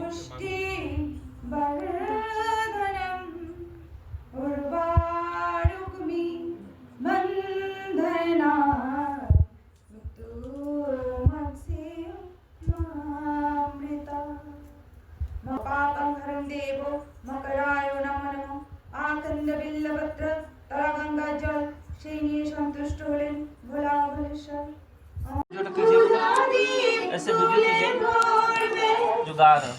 पुष्टिवर्धनम् उर्वारुकमिव बन्धनात् मृत्युर्मक्षयमामृतात्। पापं हरं देवो मकराय नमो नमः। आकंदबिल्लपत्र तरा गंगा जल সেই নিয়ে সন্তুষ্ট হলেন ভোলা ভোলেশ্বর। ऐसे वीडियो कीजिए जो गा रहा है।